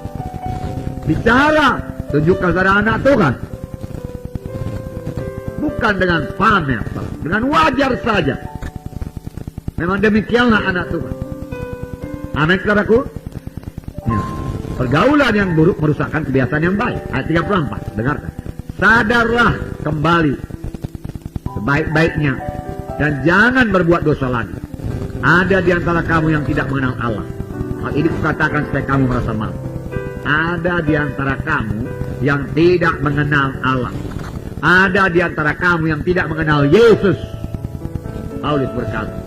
Bicara, tunjukkan saudara anak Tuhan. Bukan dengan pamer, saudara. Dengan wajar saja. Memang demikianlah anak Tuhan. Amin, saudaraku. Ya. Pergaulan yang buruk merusakkan kebiasaan yang baik. Ayat 34, dengarkan. Sadarlah kembali sebaik-baiknya dan jangan berbuat dosa lagi. Ada di antara kamu yang tidak mengenal Allah. Hal ini kukatakan supaya kamu merasa malu. Ada di antara kamu yang tidak mengenal Allah. Ada di antara kamu yang tidak mengenal Yesus. Paulus berkata.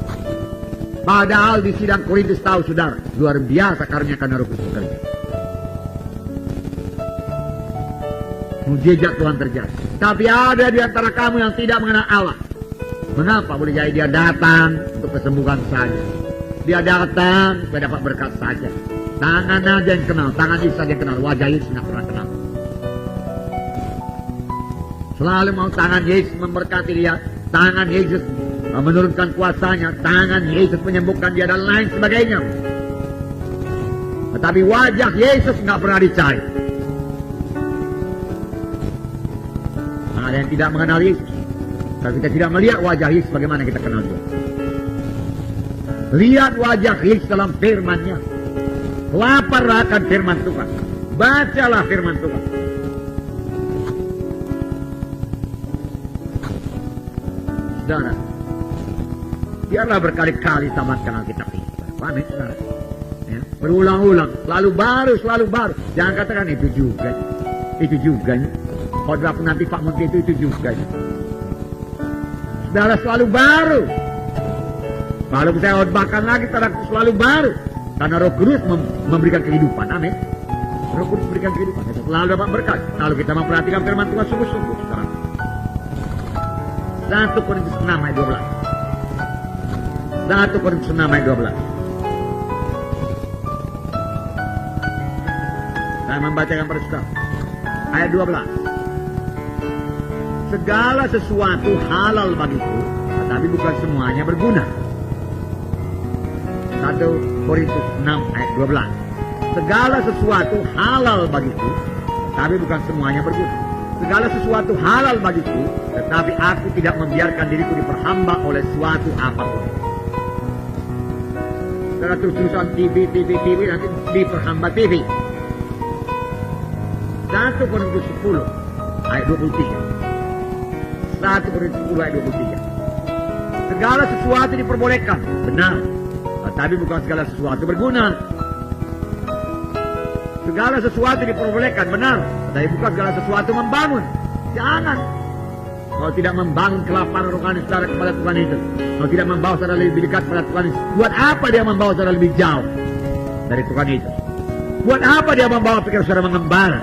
Padahal di sidang Korintus tahu, saudara, luar biasa karunia karena Roh Kudus bekerja. Mujizat Tuhan terjadi. Tapi ada di antara kamu yang tidak mengenal Allah. Mengapa? Boleh jadi dia datang untuk kesembuhan saja. Dia datang supaya dapat berkat saja. Tangan aja yang kenal, tangan Yesus saja yang kenal, wajah Yesus tidak pernah kenal. Selalu mau tangan Yesus memberkati dia, tangan Yesus menurunkan kuasanya, tangan Yesus menyembuhkan dia dan lain sebagainya. Tetapi wajah Yesus nggak pernah dicari. Ada yang tidak mengenal Yesus. Kalau kita tidak melihat wajah Yesus, bagaimana kita kenal dia? Lihat wajah Yesus dalam firman-Nya. Laparlah akan firman Tuhan. Bacalah firman Tuhan. Saudara, biarlah berkali-kali tamatkan Alkitab ini. Paham ya, saudara? Ya, berulang-ulang, selalu baru. Jangan katakan itu juga. Khotbah nanti Pak Menteri itu juga. Saudara, selalu baru. Kalau saya khotbahkan lagi, saudara, selalu baru. Karena Roh Kudus memberikan kehidupan. Amin. Roh Kudus memberikan kehidupan. Selalu dapat berkat. Kalau kita memperhatikan firman Tuhan sungguh-sungguh, saudara. 1 Korintus 6 ayat 12. 1 Korintus 6 ayat 12. Saya membacakan pada saudara. Ayat 12. Segala sesuatu halal bagiku, tetapi bukan semuanya berguna. 1 Korintus 6 ayat 12. Segala sesuatu halal bagiku, tetapi bukan semuanya berguna. Segala sesuatu halal bagiku, tetapi aku tidak membiarkan diriku diperhamba oleh suatu apapun. Setelah terus-terusan TV, nanti diperhamba TV. 1 Korintus 10 ayat 23. 1 Korintus 10 ayat 23. Segala sesuatu diperbolehkan, benar, tetapi bukan segala sesuatu berguna. Segala sesuatu diperbolehkan, benar, tetapi bukan segala sesuatu membangun. Jangan. Kalau tidak membangun kelaparan rohani saudara kepada Tuhan itu, kalau tidak membawa saudara lebih dekat pada Tuhan itu, buat apa dia membawa saudara lebih jauh dari Tuhan itu? Buat apa dia membawa pikiran saudara mengembara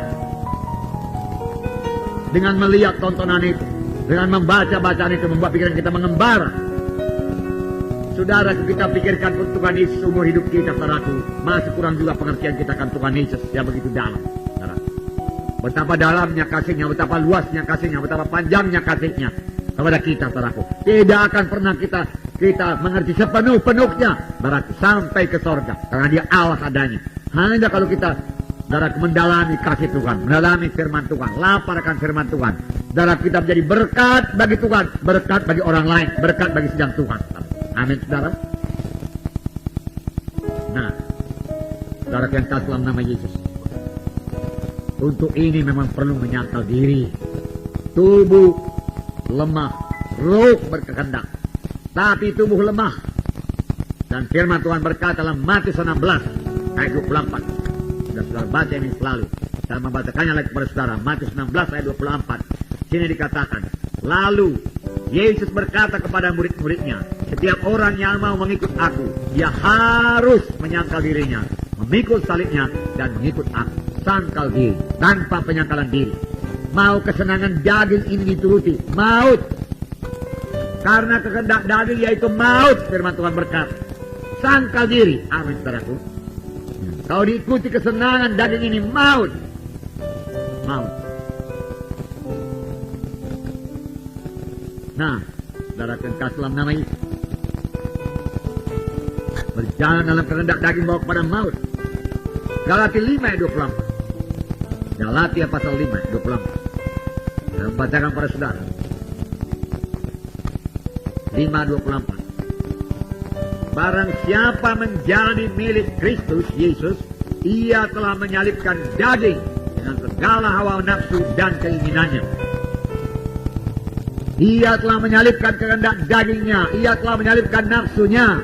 dengan melihat tontonan itu, dengan membaca bacaan itu, membuat pikiran kita mengembara? Saudara, kita pikirkan Tuhan Yesus umur hidup kita, saudaraku, masih kurang juga pengertian kita akan Tuhan Yesus yang begitu dalam, saudara. Betapa dalamnya kasihnya, betapa luasnya kasihnya, betapa panjangnya kasihnya kepada kita, saudaraku. Tidak akan pernah kita mengerti sepenuh-penuhnya, saudaraku, sampai ke sorga, karena dia Allah adanya. Hanya kalau kita, saudaraku, mendalami kasih Tuhan, mendalami firman Tuhan, lapar akan firman Tuhan, saudara, kita menjadi berkat bagi Tuhan, berkat bagi orang lain, berkat bagi sedang Tuhan. Amin, saudara. Nah, saudara yang kasih dalam nama Yesus, untuk ini memang perlu menyangkal diri. Tubuh lemah, roh berkehendak, tapi tubuh lemah. Dan firman Tuhan berkata dalam Matius 16 ayat 24. Sudah saudara baca ini selalu. Saya membacakannya lagi kepada saudara. Matius 16 ayat 24. Sini dikatakan, lalu Yesus berkata kepada murid-muridnya, setiap orang yang mau mengikut aku, dia harus menyangkal dirinya, memikul salibnya, dan mengikut aku. Sangkal diri, tanpa penyangkalan diri. Mau kesenangan daging ini dituruti, maut. Karena kehendak daging yaitu maut, firman Tuhan berkata. Sangkal diri, amin, saudaraku. Kalau diikuti kesenangan daging ini, maut. Maut. Nah, saudara kasih dalam nama Yesus, berjalan dalam kehendak daging bawa kepada maut. Galatia 5 ayat 24. Galatia pasal 5 ayat 24. Saya membacakan pada saudara. 5:24. Barang siapa menjadi milik Kristus Yesus, ia telah menyalibkan daging dengan segala hawa nafsu dan keinginannya. Ia telah menyalibkan kehendak dagingnya, ia telah menyalibkan nafsunya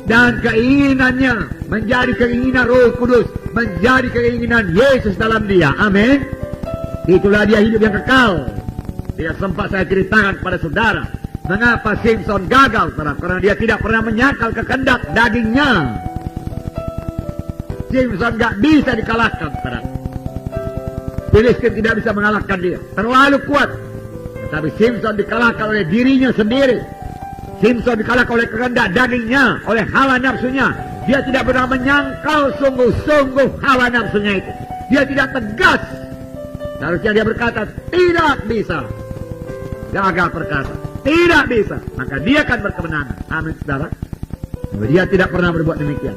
dan keinginannya, menjadi keinginan Roh Kudus, menjadi keinginan Yesus dalam dia. Amin. Itulah dia hidup yang kekal. Tidak sempat saya ceritakan kepada saudara mengapa Simpson gagal, saudara, karena dia tidak pernah menyangkal kehendak dagingnya. Simpson gak bisa dikalahkan, saudara. Filistin tidak bisa mengalahkan dia, terlalu kuat. Tetapi Simpson dikalahkan oleh dirinya sendiri. Simpson dikalahkan oleh kehendak dagingnya, oleh hawa nafsunya. Dia tidak pernah menyangkal sungguh-sungguh hawa nafsunya itu. Dia tidak tegas. Seharusnya dia berkata, tidak bisa. Gagal berkata, tidak bisa. Maka dia akan berkemenangan. Amin, saudara. Dia tidak pernah berbuat demikian.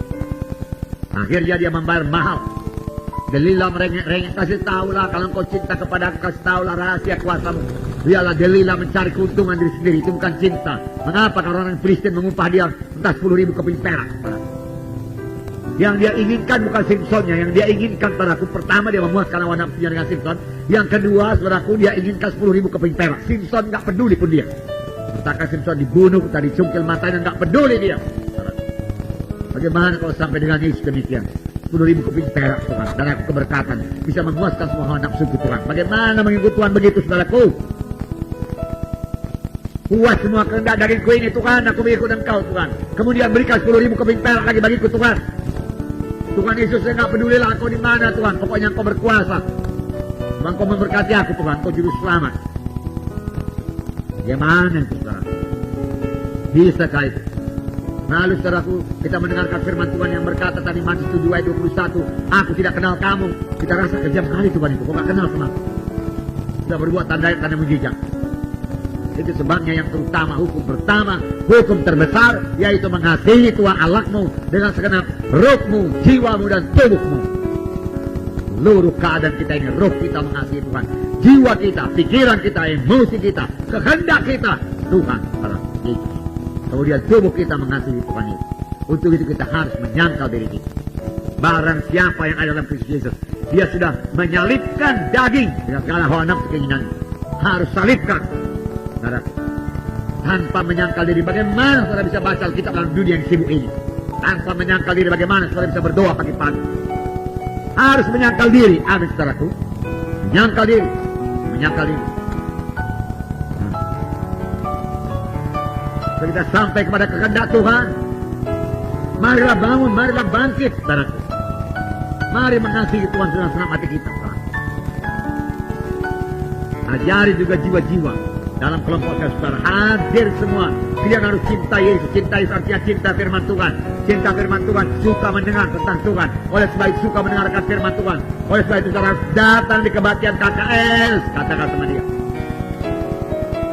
Akhirnya dia membayar mahal. Delilah merengek-rengek, kasih tahulah kalau engkau cinta kepada aku, kasih tahulah rahasia kuasamu. Biarlah Delilah mencari keuntungan diri sendiri, itu bukan cinta. Mengapa? Karena orang Filistin mengupah dia entah 10.000 keping perak. Yang dia inginkan bukan Simpsonnya, yang dia inginkan, saudaraku, pertama dia memuaskan hawa nafsunya dengan Simpson. Yang kedua, saudaraku, dia inginkan 10.000 keping perak. Simpson nggak peduli pun dia. Entahkah Simpson dibunuh, tadi cungkil matanya, nggak peduli dia. Bagaimana kalau sampai dengan Yesus demikian? 10.000 keping perak, Tuhan, dan aku keberkatan bisa memuaskan semua hawa nafsu Tuhan. Bagaimana mengikut Tuhan begitu, saudaraku? Puas semua kehendak dagingku ini, Tuhan, aku mengikut Engkau, Tuhan. Kemudian berikan 10.000 keping perak lagi bagiku, Tuhan. Tuhan Yesus, saya nggak pedulilah Engkau di mana, Tuhan. Pokoknya Engkau berkuasa. Engkau memberkati aku, Tuhan. Engkau juru selamat. Bagaimana itu saudara? Bisakah itu? Lalu saudaraku, kita mendengarkan firman Tuhan yang berkata tadi Matius 7 ayat 21, aku tidak kenal kamu. Kita rasa kejam kali Tuhan itu, kok gak kenal sama aku? Sudah berbuat tanda mujizat. Itu sebabnya yang terutama, hukum pertama, hukum terbesar, yaitu mengasihi Tuhan Allahmu dengan segenap rohmu, jiwamu dan tubuhmu. Seluruh keadaan kita ini, roh kita mengasihi Tuhan, jiwa kita, pikiran kita, emosi kita, kehendak kita, Tuhan Allah Yesus. Kemudian tubuh kita mengasihi Tuhan Yesus. Untuk itu kita harus menyangkal diri kita. Barang siapa yang ada dalam Kristus Yesus, dia sudah menyalibkan daging dengan segala hawa nafsu keinginan. Harus salibkan. Tanpa menyangkal diri, bagaimana saudara bisa baca Alkitab dalam dunia yang sibuk ini? Tanpa menyangkal diri, bagaimana saudara bisa berdoa pagi-pagi? Harus menyangkal diri. Amin saudaraku. Menyangkal diri. Menyangkal diri. Kita sampai kepada kehendak Tuhan. Marilah bangun, marilah bangkit saudaraku. Mari mengasihi Tuhan dengan senang hati kita. Ajari juga jiwa-jiwa dalam kelompok saudara, hadir semua. Kalian harus cinta Yesus. Cinta Yesus artinya cinta firman Tuhan. Cinta firman Tuhan, suka mendengar tentang Tuhan. Oleh sebab itu suka mendengarkan firman Tuhan. Oleh sebab itu saudara harus datang di kebaktian KKS. Katakan sama dia.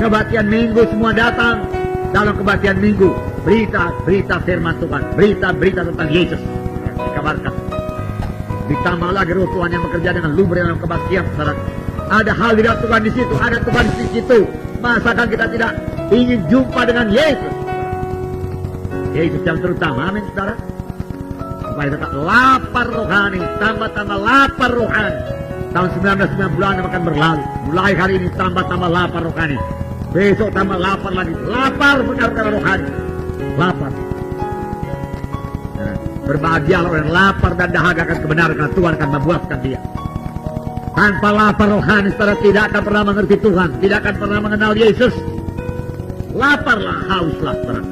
Kebaktian minggu semua datang. Dalam kebaktian minggu, berita firman Tuhan. Berita tentang Yesus dikabarkan. Ditambah lagi roh Tuhan yang bekerja dengan luber dalam kebaktian saudara. Ada hal di dalam Tuhan di situ, ada Tuhan di situ. Masakan kita tidak ingin jumpa dengan Yesus? Yesus yang terutama, amin saudara. Supaya tetap lapar rohani, tambah lapar rohani. Tahun 1990 akan berlalu. Mulai hari ini tambah lapar rohani. Besok tambah lapar lagi. Lapar perkara rohani. Lapar. Nah, berbahagialah orang lapar dan dahaga akan kebenaran, karena Tuhan akan membuaskan dia. Tanpa lapar rohani, saudara tidak akan pernah mengerti Tuhan, tidak akan pernah mengenal Yesus. Laparlah, hauslah, saudara.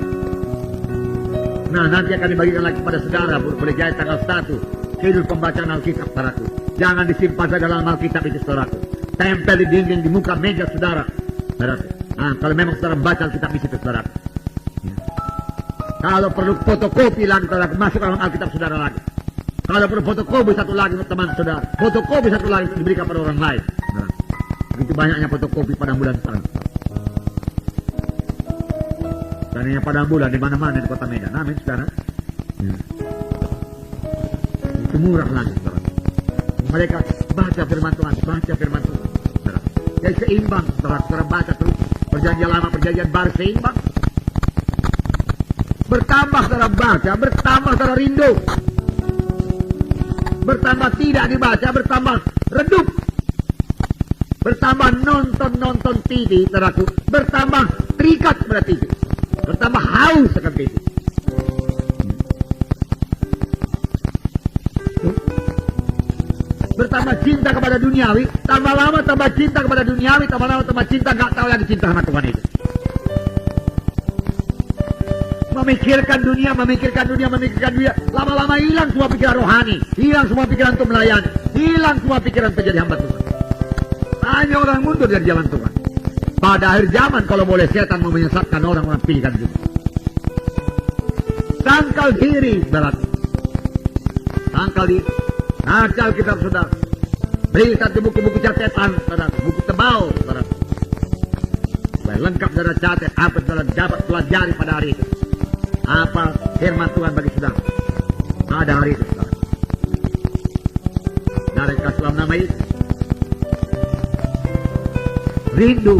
Nah, nanti akan dibagikan lagi kepada saudara, boleh jadi tanggal 1, judul pembacaan Alkitab, saudaraku. Jangan disimpan saja dalam Alkitab itu, saudaraku. Tempel di dinding, di muka meja saudara, saudaraku. Nah, kalau memang saudara baca Alkitab di situ, saudaraku. Ya. Kalau perlu fotokopi lagi, saudaraku, masuk dalam Alkitab saudara lagi. Kalau perlu fotokopi satu lagi untuk teman saudara, fotokopi satu lagi untuk diberikan pada orang lain. Nah, begitu banyaknya fotokopi pada bulan sekarang. Dan yang pada bulan di mana-mana di kota Medan. Amin saudara. Ya. Itu murah lagi saudara. Mereka baca firman Tuhan, saudara. Jadi seimbang, saudara baca terus. Perjanjian lama, perjanjian baru seimbang. Bertambah saudara baca, bertambah saudara rindu. Bertambah tidak dibaca, bertambah redup. Bertambah nonton TV, saudaraku. Bertambah terikat pada TV. Bertambah haus akan TV. Bertambah cinta kepada duniawi. Tambah lama tambah cinta kepada duniawi. Tambah lama tambah cinta, gak tahu lagi cinta sama Tuhan itu. Memikirkan dunia. Lama-lama hilang semua pikiran rohani. Hilang semua pikiran untuk melayani. Hilang semua pikiran untuk jadi hamba Tuhan. Hanya orang mundur dari jalan Tuhan. Pada akhir zaman kalau boleh setan mau menyesatkan orang pilihkan juga. Tangkal diri, saudara. Tangkal diri. Baca Alkitab saudara. Berikan di buku-buku catatan, saudara. Buku tebal, saudara. Supaya lengkap saudara catat apa saudara dapat pelajari pada hari itu. Apa firman Tuhan bagi saudara pada hari itu, saudara. Dari kasih dalam nama Yesus. Rindu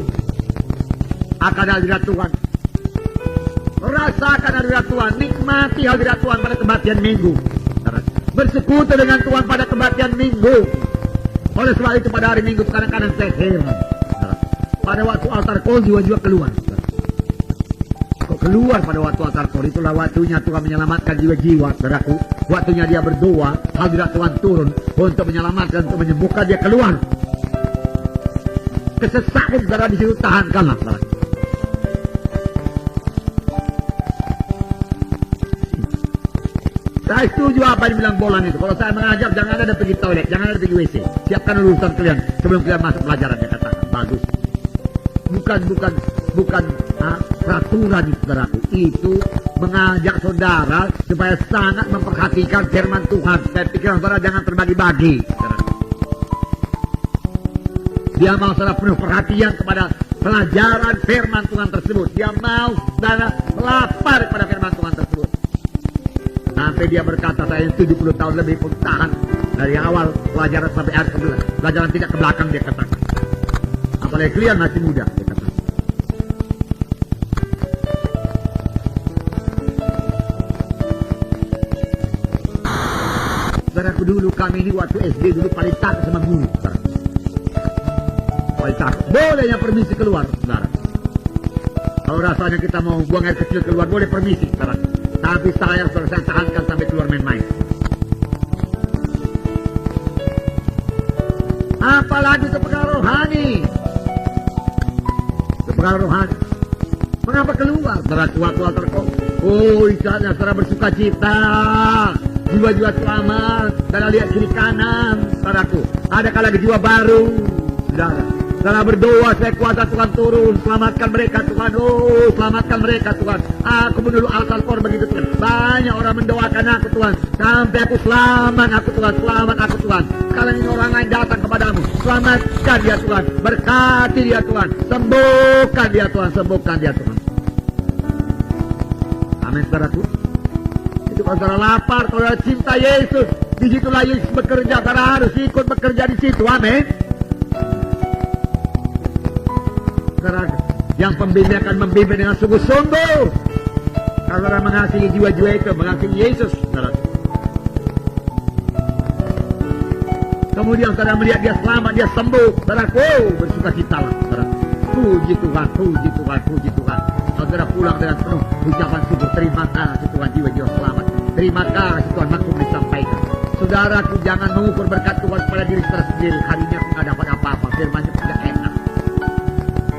akan hadirat Tuhan. Rasakan hadirat Tuhan. Nikmati hadirat Tuhan pada kebaktian minggu. Bersekutu dengan Tuhan pada kebaktian minggu. Oleh sebab itu pada hari minggu kadang-kadang saya heran. Pada waktu altar call jiwa-jiwa keluar. Kok keluar pada waktu altar call? Itulah waktunya Tuhan menyelamatkan jiwa-jiwa, saudaraku. Waktunya dia berdoa, hadirat Tuhan turun untuk menyelamatkan, untuk menyembuhkan, dia keluar. Kesesakan saudara di situ, tahankanlah, saudara. Saya setuju apa yang bilang Bolan itu. Kalau saya mengajar, jangan ada pergi toilet, jangan ada pergi WC. Siapkan urusan kalian sebelum kalian masuk pelajaran, dia katakan. Bagus. bukan peraturan, saudaraku. Itu mengajak saudara supaya sangat memperhatikan firman Tuhan. Saya pikir saudara jangan terbagi-bagi, saudaraku. Dia mau saudara penuh perhatian kepada pelajaran firman Tuhan tersebut. Dia mau saudara lapar kepada firman Tuhan tersebut. Sampai dia berkata, saya 70 tahun lebih pun tahan dari awal pelajaran sampai akhir pelajaran tidak ke belakang, dia katakan. Apalagi kalian masih muda, dia katakan. Saudaraku, dulu kami ini waktu SD dulu paling takut sama guru, saudara. Paling takut. Boleh yang permisi keluar, saudara. Kalau rasanya kita mau buang air kecil keluar, boleh permisi, saudara. Tapi saya tahankan sampai keluar main-main. Apalagi itu perkara rohani. Itu perkara rohani. Mengapa keluar? Saudara tua-tua terkok. Oh, istilahnya saudara bersuka cita. Jiwa-jiwa selamat. Saudara lihat kiri kanan, saudaraku. Ada lagi jiwa baru, saudara. Saudara berdoa, saya kuasa Tuhan turun, selamatkan mereka Tuhan. Oh, selamatkan mereka Tuhan. Aku menurut Al-Qur'an begitu Tuhan. Banyak orang mendoakan aku Tuhan, sampai aku selamat aku Tuhan, selamat aku Tuhan. Kalau ini orang lain datang kepadamu, selamatkan dia Tuhan, berkati dia Tuhan, sembuhkan dia Tuhan, sembuhkan dia Tuhan. Amin, saudaraku. Itu kalau saudara lapar, kalau saudara cinta Yesus, disitulah Yesus bekerja. Saudara harus ikut bekerja di situ. Amin. Yang pembimbing akan membimbing dengan sungguh-sungguh. Kalau saudara mengasihi jiwa-jiwa itu, mengasihi Yesus, saudara. Kemudian saudara melihat dia selamat, dia sembuh, saudara, oh, bersuka cita lah, saudara. Puji Tuhan, puji Tuhan, puji Tuhan. Saudara pulang dengan penuh ucapan syukur. Terima kasih Tuhan, jiwa-jiwa selamat. Terima kasih Tuhan, maksud disampaikan. Saudaraku, jangan mengukur berkat Tuhan pada diri saudara sendiri. Hari ini aku tidak dapat apa-apa, firman-Nya tidak enak.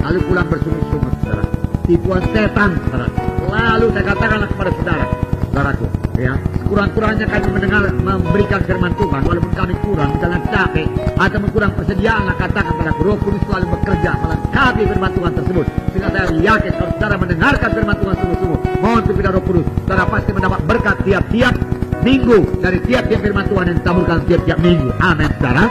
Lalu pulang bersungut-sungut, saudara. Tipuan setan, saudara. Lalu saya katakanlah kepada saudara, saudaraku, ya, kurang-kurangnya kami mendengar memberikan firman Tuhan, walaupun kami kurang, misalnya capek atau kurang persediaan, katakan saudara, Roh Kudus selalu bekerja melengkapi firman Tuhan tersebut. Sehingga saya yakin kalau saudara mendengarkan firman Tuhan sungguh-sungguh, mohon kepada Roh Kudus, saudara pasti mendapat berkat tiap-tiap minggu dari tiap-tiap firman Tuhan yang ditaburkan tiap-tiap minggu. Amin, saudara.